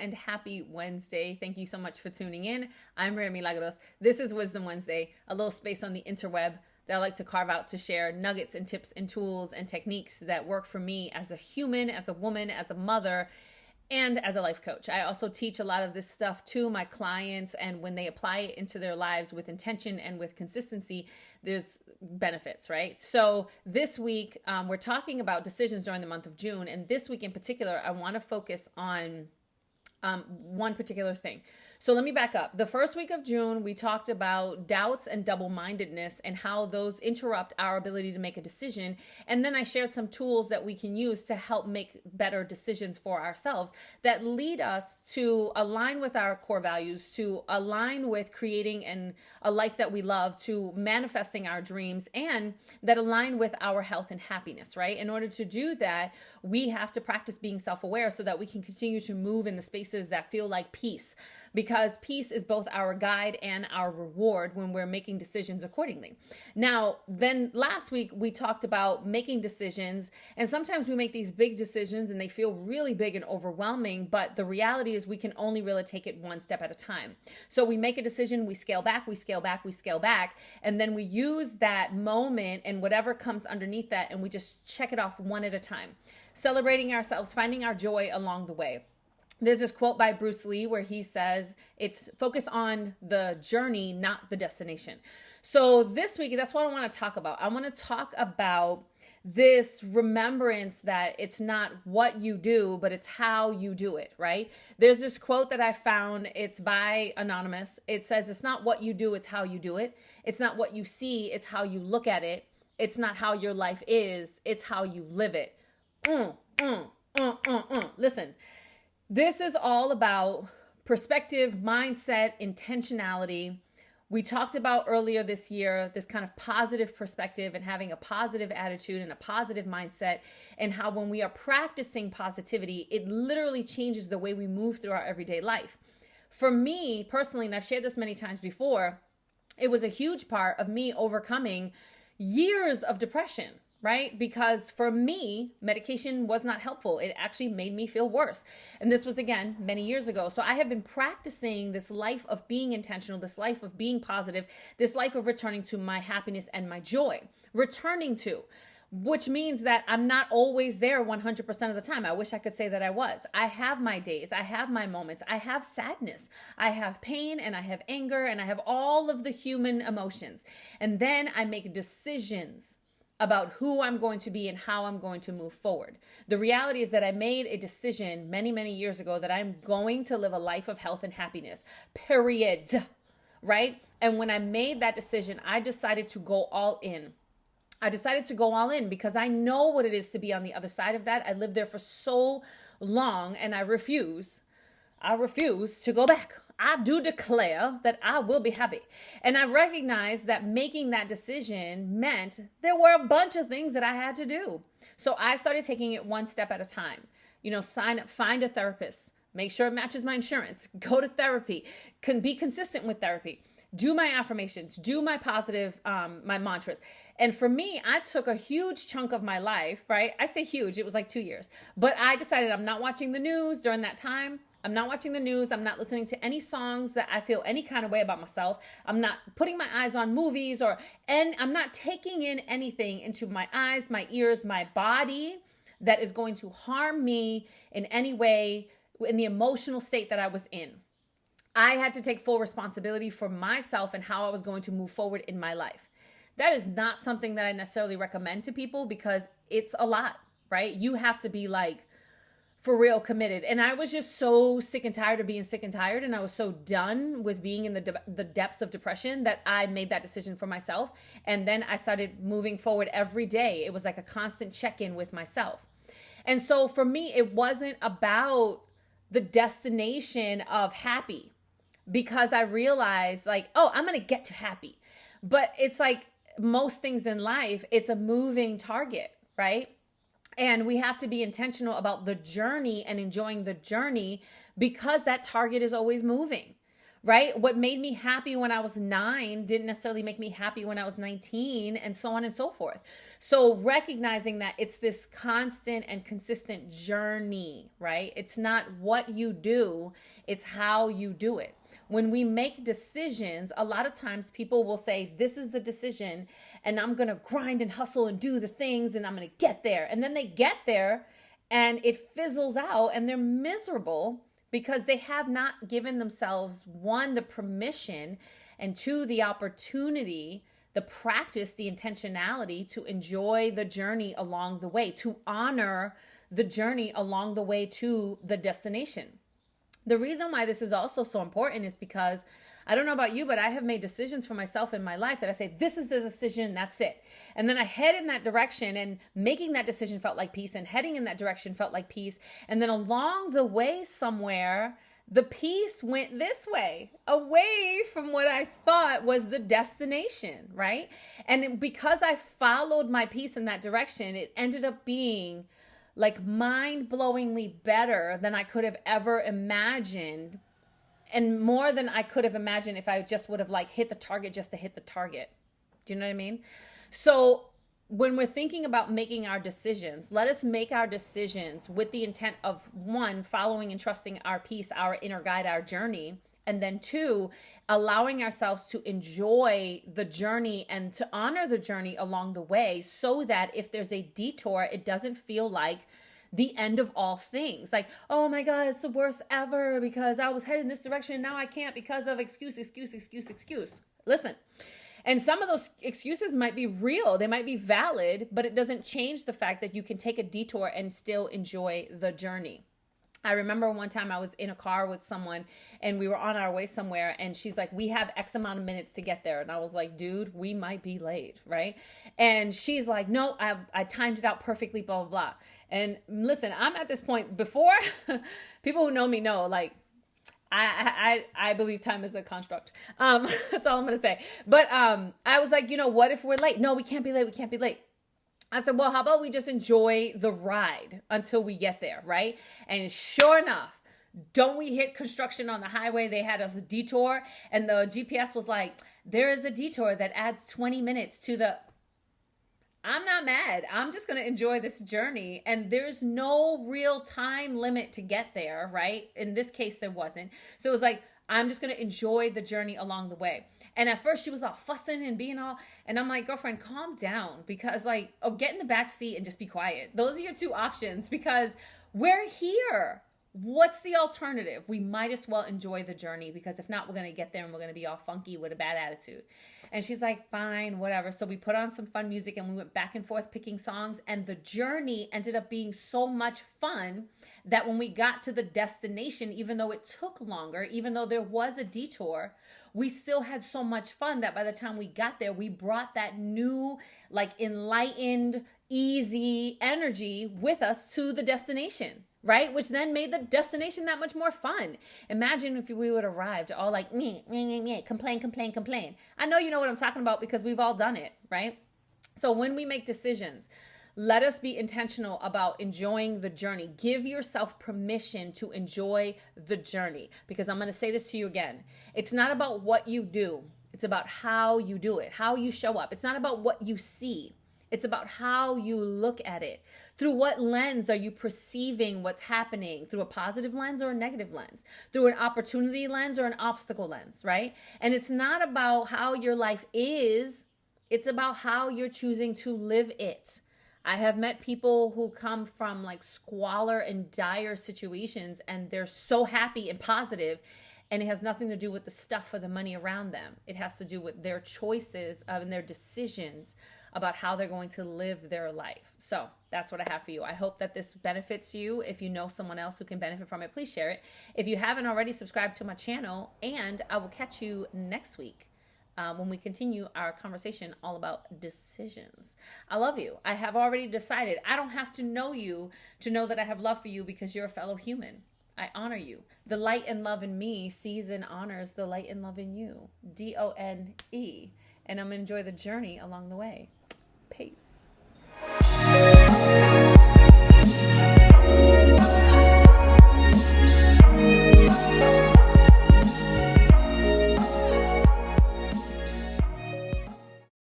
and happy Wednesday. Thank you so much for tuning in. I'm Rare Milagros. This is Wisdom Wednesday, a little space on the interweb that I like to carve out to share nuggets and tips and tools and techniques that work for me as a human, as a woman, as a mother, and as a life coach. I also teach a lot of this stuff to my clients, and when they apply it into their lives with intention and with consistency, there's benefits, right? So this week, we're talking about decisions during the month of June, and this week in particular, I want to focus on one particular thing. So let me back up. The first week of June, we talked about doubts and double-mindedness and how those interrupt our ability to make a decision. And then I shared some tools that we can use to help make better decisions for ourselves that lead us to align with our core values, to align with creating a life that we love, to manifesting our dreams, and that align with our health and happiness, right? In order to do that, we have to practice being self-aware so that we can continue to move in the spaces that feel like peace, because peace is both our guide and our reward when we're making decisions accordingly. Now, then last week we talked about making decisions, and sometimes we make these big decisions and they feel really big and overwhelming, but the reality is we can only really take it one step at a time. So we make a decision, we scale back, we scale back, we scale back, and then we use that moment and whatever comes underneath that, and we just check it off one at a time, celebrating ourselves, finding our joy along the way. There's this quote by Bruce Lee where he says, it's focus on the journey, not the destination. So this week, that's what I want to talk about. I want to talk about this remembrance that it's not what you do, but it's how you do it, right? There's this quote that I found. It's by Anonymous. It says, it's not what you do, it's how you do it. It's not what you see, it's how you look at it. It's not how your life is, it's how you live it. Listen. This is all about perspective, mindset, intentionality. We talked about earlier this year, this kind of positive perspective and having a positive attitude and a positive mindset, and how when we are practicing positivity, it literally changes the way we move through our everyday life. For me personally, and I've shared this many times before, it was a huge part of me overcoming years of depression. Right? Because for me, medication was not helpful. It actually made me feel worse. And this was, again, many years ago. So I have been practicing this life of being intentional, this life of being positive, this life of returning to my happiness and my joy. Returning to, which means that I'm not always there 100% of the time. I wish I could say that I was. I have my days. I have my moments. I have sadness. I have pain, and I have anger, and I have all of the human emotions. And then I make decisions about who I'm going to be and how I'm going to move forward. The reality is that I made a decision many, many years ago that I'm going to live a life of health and happiness, period, right? And when I made that decision, I decided to go all in. I decided to go all in because I know what it is to be on the other side of that. I lived there for so long, and I refuse to go back. I do declare that I will be happy. And I recognize that making that decision meant there were a bunch of things that I had to do. So I started taking it one step at a time. Sign up, find a therapist, make sure it matches my insurance, go to therapy, can be consistent with therapy, do my affirmations, do my positive, my mantras. And for me, I took a huge chunk of my life, right? I say huge, it was like 2 years, but I decided I'm not watching the news during that time. I'm not watching the news. I'm not listening to any songs that I feel any kind of way about myself. I'm not putting my eyes on movies and I'm not taking in anything into my eyes, my ears, my body that is going to harm me in any way in the emotional state that I was in. I had to take full responsibility for myself and how I was going to move forward in my life. That is not something that I necessarily recommend to people because it's a lot, right? You have to be like, for real committed. And I was just so sick and tired of being sick and tired. And I was so done with being in the depths of depression that I made that decision for myself. And then I started moving forward every day. It was like a constant check-in with myself. And so for me, it wasn't about the destination of happy, because I realized like, oh, I'm going to get to happy. But it's like most things in life, it's a moving target, right? And we have to be intentional about the journey and enjoying the journey because that target is always moving, right? What made me happy when I was 9 didn't necessarily make me happy when I was 19, and so on and so forth. So recognizing that it's this constant and consistent journey, right? It's not what you do, it's how you do it. When we make decisions, a lot of times people will say, this is the decision, and I'm going to grind and hustle and do the things, and I'm going to get there. And then they get there and it fizzles out and they're miserable because they have not given themselves, one, the permission, and two, the opportunity, the practice, the intentionality to enjoy the journey along the way, to honor the journey along the way to the destination. The reason why this is also so important is because, I don't know about you, but I have made decisions for myself in my life that I say, this is the decision, that's it. And then I head in that direction, and making that decision felt like peace, and heading in that direction felt like peace. And then along the way somewhere, the peace went this way, away from what I thought was the destination, right? And because I followed my peace in that direction, it ended up being like mind-blowingly better than I could have ever imagined, and more than I could have imagined if I just would have like hit the target just to hit the target. Do you know what I mean? So when we're thinking about making our decisions, let us make our decisions with the intent of, one, following and trusting our peace, our inner guide, our journey, and then two, allowing ourselves to enjoy the journey and to honor the journey along the way, so that if there's a detour, it doesn't feel like the end of all things. Like, oh my God, it's the worst ever because I was heading this direction and now I can't because of excuse. Listen, and some of those excuses might be real, they might be valid, but it doesn't change the fact that you can take a detour and still enjoy the journey. I remember one time I was in a car with someone and we were on our way somewhere, and she's like, we have X amount of minutes to get there. And I was like, dude, we might be late, right? And she's like, no, I timed it out perfectly, blah, blah, blah. And listen, I'm at this point, before, people who know me know, like, I believe time is a construct. That's all I'm going to say. But I was like, what if we're late? No, we can't be late. I said, well, how about we just enjoy the ride until we get there, right? And sure enough, don't we hit construction on the highway? They had us a detour, and the GPS was like, there is a detour that adds 20 minutes to the... I'm not mad. I'm just going to enjoy this journey. And there's no real time limit to get there, right? In this case, there wasn't. So it was like, I'm just going to enjoy the journey along the way. And at first she was all fussing and being all, and I'm like, girlfriend, calm down, because like, get in the back seat and just be quiet. Those are your two options, because we're here. What's the alternative? We might as well enjoy the journey, because if not, we're going to get there and we're going to be all funky with a bad attitude. And she's like, fine, whatever. So we put on some fun music and we went back and forth picking songs, and the journey ended up being so much fun that when we got to the destination, even though it took longer, even though there was a detour, we still had so much fun that by the time we got there, we brought that new, like, enlightened, easy energy with us to the destination, right? Which then made the destination that much more fun. Imagine if we would have arrived all like, complain. I know you know what I'm talking about, because we've all done it, right? So when we make decisions, let us be intentional about enjoying the journey. Give yourself permission to enjoy the journey, because I'm going to say this to you again. It's not about what you do. It's about how you do it, how you show up. It's not about what you see. It's about how you look at it. Through what lens are you perceiving what's happening? Through a positive lens or a negative lens? Through an opportunity lens or an obstacle lens, right? And it's not about how your life is. It's about how you're choosing to live it. I have met people who come from like squalor and dire situations, and they're so happy and positive, and it has nothing to do with the stuff or the money around them. It has to do with their choices and their decisions about how they're going to live their life. So that's what I have for you. I hope that this benefits you. If you know someone else who can benefit from it, please share it. If you haven't already, subscribe to my channel, and I will catch you next week when we continue our conversation all about decisions. I love you. I have already decided. I don't have to know you to know that I have love for you, because you're a fellow human. I honor you. The light and love in me sees and honors the light and love in you. DONE. And I'm going to enjoy the journey along the way. Peace.